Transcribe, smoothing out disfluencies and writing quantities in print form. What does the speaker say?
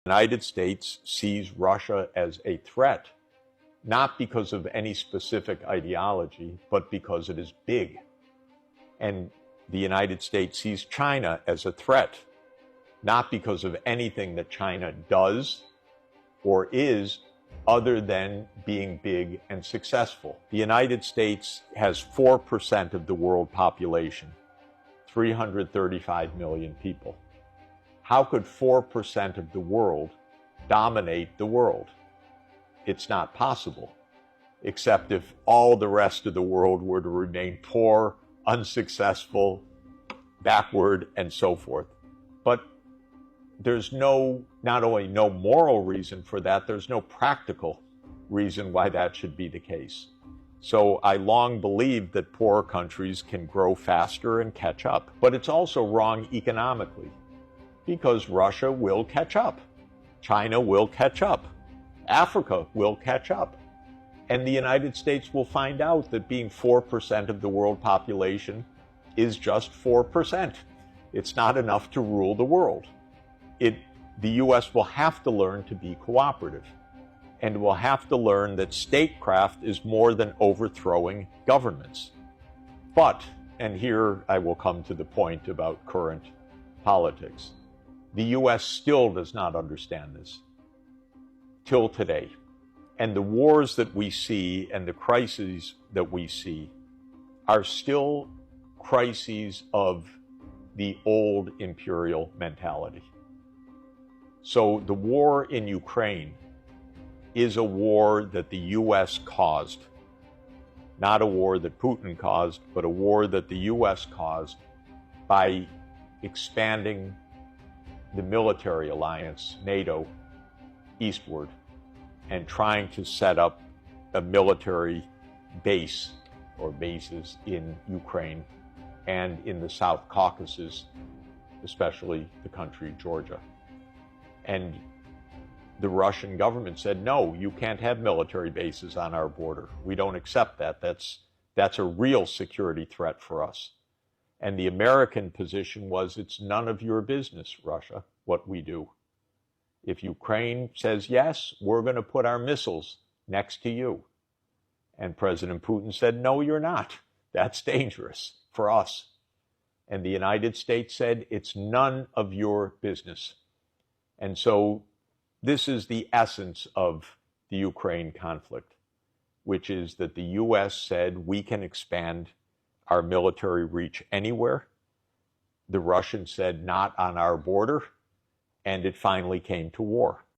The United States sees Russia as a threat, not because of any specific ideology, but because it is big. And the United States sees China as a threat, not because of anything that China does or is other than being big and successful. The United States has 4% of the world population, 335 million people. How could 4% of the world dominate the world? It's not possible, except if all the rest of the world were to remain poor, unsuccessful, backward, and so forth. But there's not only no moral reason for that, there's no practical reason why that should be the case. So I long believed that poorer countries can grow faster and catch up. But it's also wrong economically, because Russia will catch up. China will catch up. Africa will catch up. And the United States will find out that being 4% of the world population is just 4%. It's not enough to rule the world. The U.S. will have to learn to be cooperative, and will have to learn that statecraft is more than overthrowing governments. But, and here I will come to the point about current politics, the U.S. still does not understand this, till today. And the wars that we see and the crises that we see are still crises of the old imperial mentality. So the war in Ukraine is a war that the U.S. caused, not a war that Putin caused, but a war that the U.S. caused by expanding the military alliance, NATO, eastward, and trying to set up a military base or bases in Ukraine and in the South Caucasus, especially the country Georgia. And the Russian government said, no, you can't have military bases on our border. We don't accept that. That's a real security threat for us. And the American position was, it's none of your business, Russia, what we do. If Ukraine says yes, we're going to put our missiles next to you. And President Putin said, no, you're not. That's dangerous for us. And the United States said, it's none of your business. And so this is the essence of the Ukraine conflict, which is that the U.S. said we can expand our military reach anywhere. The Russians said not on our border, and it finally came to war.